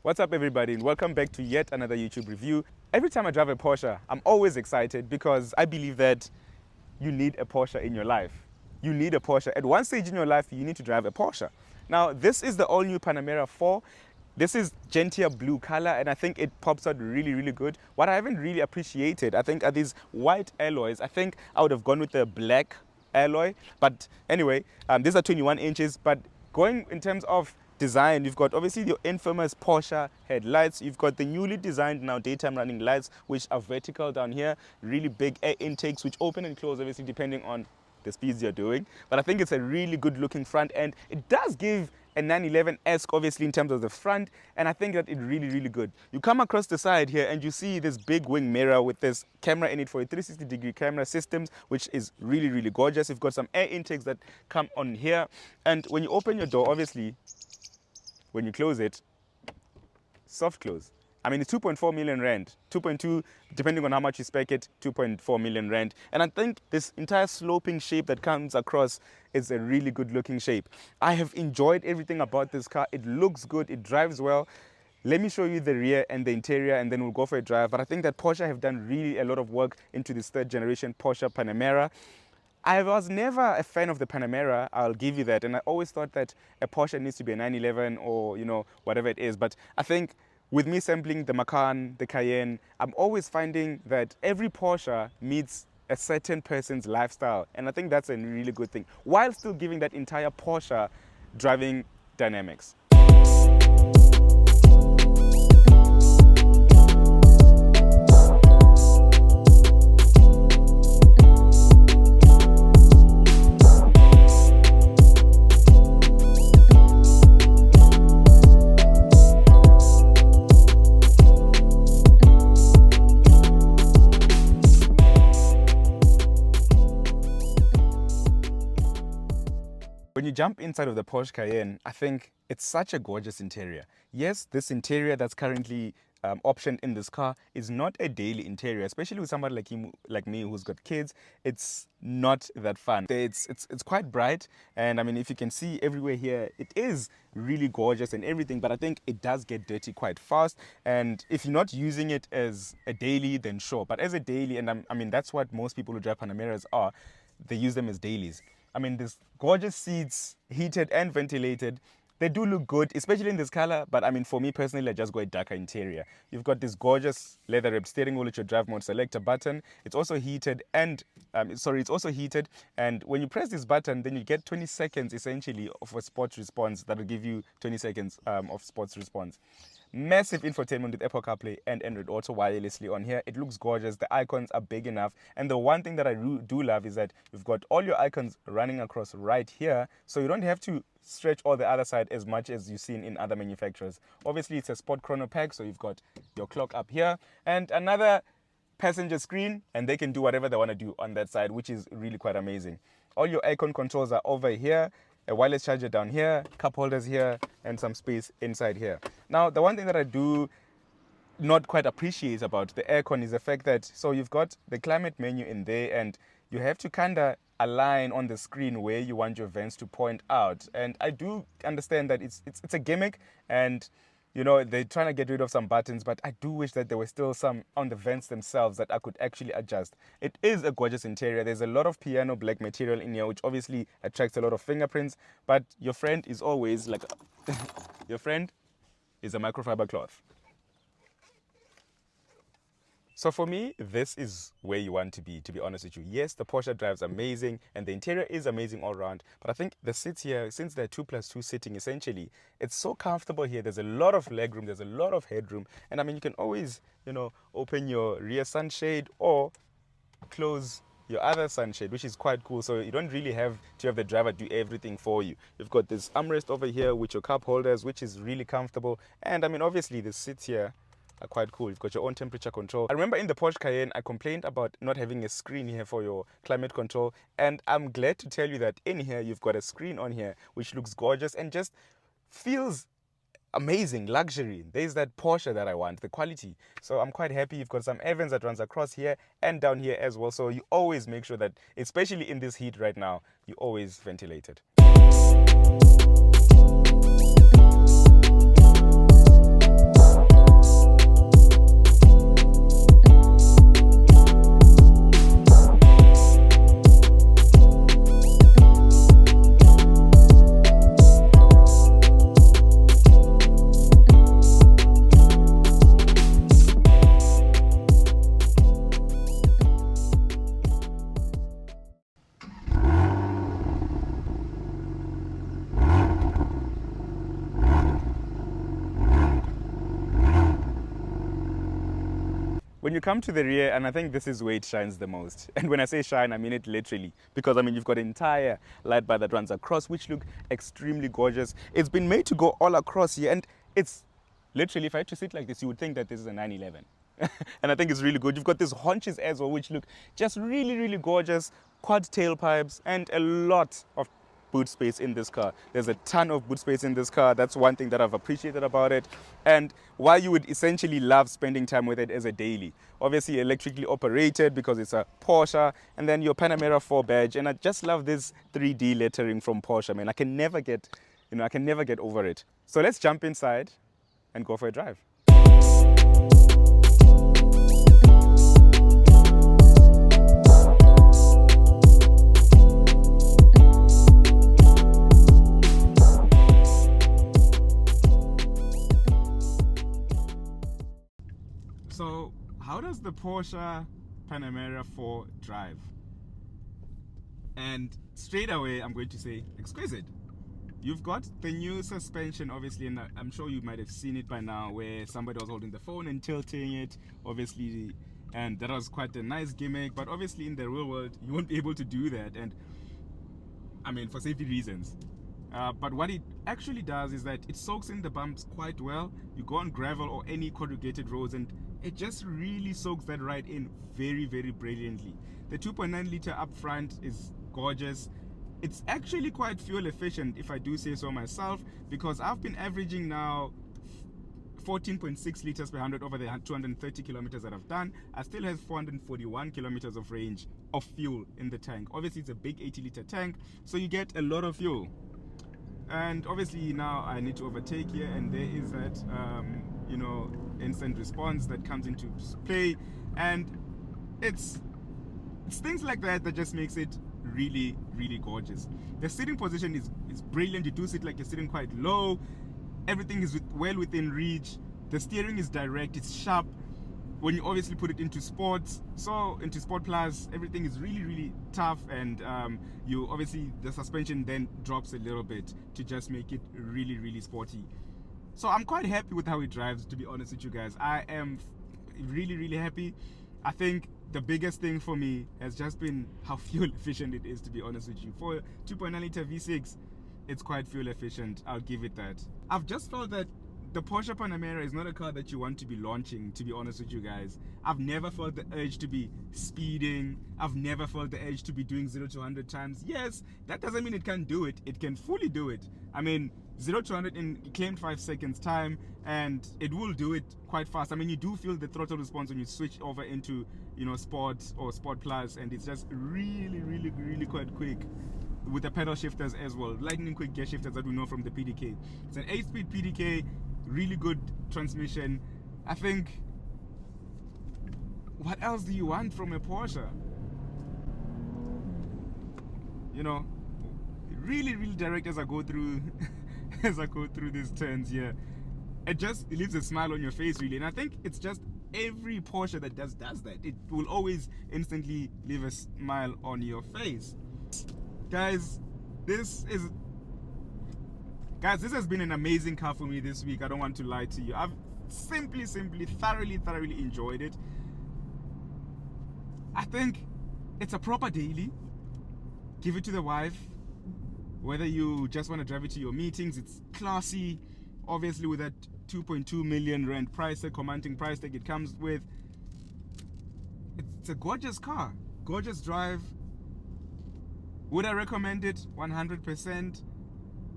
What's up everybody, and welcome back to yet another YouTube review. Every time I drive a Porsche, I'm always excited because I believe that you need a Porsche in your life. You need a Porsche. At one stage in your life, you need to drive a Porsche. Now, this is the all-new Panamera 4. This is gentian blue color, and I think it pops out really, really good. What I haven't really appreciated, I think, are these white alloys. I think I would have gone with the black alloy, but anyway, these are 21 inches, but going in terms of design, you've got obviously your infamous Porsche headlights. You've got the newly designed now daytime running lights, which are vertical down here, really big air intakes, which open and close obviously depending on the speeds you're doing. But I think it's a really good looking front end. It does give a 911-esque obviously in terms of the front, and I think that it's really, really good. You come across the side here and you see this big wing mirror with this camera in it for a 360-degree camera systems, which is really, really gorgeous. You've got some air intakes that come on here, and when you open your door, obviously when you close it, soft close. I mean, it's 2.4 million rand, 2.2, depending on how much you spec it, 2.4 million rand. And I think this entire sloping shape that comes across is a really good looking shape. I have enjoyed everything about this car. It looks good, it drives well. Let me show you the rear and the interior, and then we'll go for a drive. But I think that Porsche have done really a lot of work into this third generation Porsche Panamera. I was never a fan of the Panamera, I'll give you that, and I always thought that a Porsche needs to be a 911 or, you know, whatever it is. But I think with me sampling the Macan, the Cayenne, I'm always finding that every Porsche meets a certain person's lifestyle, and I think that's a really good thing, while still giving that entire Porsche driving dynamics. When you jump inside of the Porsche Cayenne, I think it's such a gorgeous interior. Yes, this interior that's currently optioned in this car is not a daily interior, especially with somebody like me who's got kids. It's not that fun. It's quite bright, and I mean, if you can see everywhere here, it is really gorgeous and everything, but I think it does get dirty quite fast. And if you're not using it as a daily, then sure, but as a daily, and I mean, that's what most people who drive Panameras are, they use them as dailies. I mean, these gorgeous seats, heated and ventilated, they do look good, especially in this color. But I mean, for me personally, I just go a darker interior. You've got this gorgeous leather-wrapped steering wheel with your drive mode selector button. It's also heated and, and when you press this button, then you get 20 seconds essentially of a sports response that will give you 20 seconds of sports response. Massive infotainment with Apple CarPlay and Android Auto wirelessly on here. It looks gorgeous. The icons are big enough. And the one thing that I do love is that you've got all your icons running across right here. So you don't have to stretch all the other side as much as you've seen in other manufacturers. Obviously, it's a sport chrono pack. So you've got your clock up here and another passenger screen. And they can do whatever they want to do on that side, which is really quite amazing. All your icon controls are over here. A wireless charger down here, cup holders here, and some space inside here. Now, the one thing that I do not quite appreciate about the aircon is the fact that, so you've got the climate menu in there, and you have to kind of align on the screen where you want your vents to point out. And I do understand that it's a gimmick, and you know, they're trying to get rid of some buttons, but I do wish that there were still some on the vents themselves that I could actually adjust. It is a gorgeous interior. There's a lot of piano black material in here, which obviously attracts a lot of fingerprints, but your friend is always like, your friend is a microfiber cloth. So for me, this is where you want to be honest with you. Yes, the Porsche drives amazing and the interior is amazing all around, but I think the seats here, since they're 2+2 sitting essentially, it's so comfortable here. There's a lot of legroom, there's a lot of headroom, and I mean, you can always, you know, open your rear sunshade or close your other sunshade, which is quite cool. So you don't really have to have the driver do everything for you. You've got this armrest over here with your cup holders, which is really comfortable. And I mean, obviously the seats here are quite cool. You've got your own temperature control. I remember in the Porsche Cayenne, I complained about not having a screen here for your climate control. And I'm glad to tell you that in here, you've got a screen on here, which looks gorgeous and just feels amazing, luxury. There's that Porsche that I want, the quality. So I'm quite happy. You've got some air vents that runs across here and down here as well. So you always make sure that, especially in this heat right now, you always ventilate it. when you come to the rear, and I think this is where it shines the most. And when I say shine, I mean it literally. Because, I mean, you've got an entire light bar that runs across, which look extremely gorgeous. It's been made to go all across here, and it's literally, if I had to sit like this, you would think that this is a 911. And I think it's really good. You've got these haunches as well, which look just really, really gorgeous. Quad tailpipes and a lot of boot space in this car. There's a ton of boot space in this car. That's one thing that I've appreciated about it. And why you would essentially love spending time with it as a daily. Obviously electrically operated because it's a Porsche, and then your Panamera 4 badge. And I just love this 3D lettering from Porsche, man. I can never get over it. So let's jump inside and go for a drive. So how does the Porsche Panamera 4 drive? And straight away, I'm going to say exquisite. You've got the new suspension, obviously, and I'm sure you might have seen it by now, where somebody was holding the phone and tilting it, obviously, and that was quite a nice gimmick. But obviously, in the real world, you won't be able to do that, and I mean, for safety reasons. But what it actually does is that it soaks in the bumps quite well. You go on gravel or any corrugated roads, and it just really soaks that ride in very, very brilliantly. The 2.9 liter up front is gorgeous. It's actually quite fuel efficient, if I do say so myself, because I've been averaging now 14.6 liters per 100 over the 230 kilometers that I've done. I still have 441 kilometers of range of fuel in the tank. Obviously, it's a big 80 liter tank, so you get a lot of fuel. And obviously now I need to overtake here, and there is that instant response that comes into play, and it's things like that that just makes it really, really gorgeous. The sitting position is brilliant. You do sit like you're sitting quite low. Everything is well within reach. The steering is direct, it's sharp. When you obviously put it into sports, so into Sport Plus, everything is really, really tough, and you obviously, the suspension then drops a little bit to just make it really, really sporty. So I'm quite happy with how it drives, to be honest with you guys. I am really, really happy. I think the biggest thing for me has just been how fuel efficient it is, to be honest with you. For 2.9 liter V6, it's quite fuel efficient, I'll give it that. I've just felt that the Porsche Panamera is not a car that you want to be launching, to be honest with you guys. I've never felt the urge to be speeding. I've never felt the urge to be doing 0 to 100 times. Yes, that doesn't mean it can do it. It can fully do it. I mean, 0 to 100 in claimed 5 seconds time, and it will do it quite fast. I mean, you do feel the throttle response when you switch over into, Sport or Sport Plus, and it's just really, really, really quite quick. With the pedal shifters as well, lightning quick gear shifters that we know from the PDK. It's an 8-speed PDK, really good transmission. I think, what else do you want from a Porsche? Really, really direct as I go through these turns here. It leaves a smile on your face, really. And I think it's just every Porsche that does that. It will always instantly leave a smile on your face. Guys, this has been an amazing car for me this week. I don't want to lie to you. I've simply, thoroughly enjoyed it. I think it's a proper daily. Give it to the wife. Whether you just want to drive it to your meetings, it's classy. Obviously, with that 2.2 million rand price tag, commanding price tag it comes with. It's a gorgeous car. Gorgeous drive. Would I recommend it? 100%.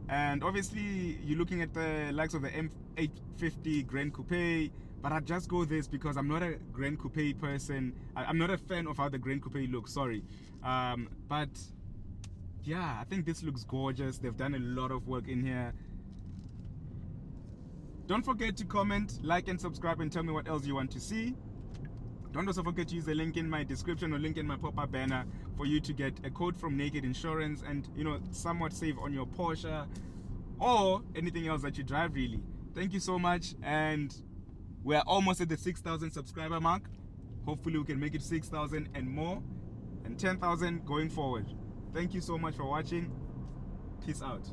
And obviously, you're looking at the likes of the M850 Grand Coupe, but I'd just go this because I'm not a Grand Coupe person. I'm not a fan of how the Grand Coupe looks, sorry. But yeah, I think this looks gorgeous. They've done a lot of work in here. Don't forget to comment, like, and subscribe, and tell me what else you want to see. Don't also forget to use the link in my description or link in my pop-up banner for you to get a code from Naked Insurance and, somewhat save on your Porsche or anything else that you drive, really. Thank you so much, and we're almost at the 6,000 subscriber mark. Hopefully we can make it 6,000 and more, and 10,000 going forward. Thank you so much for watching. Peace out.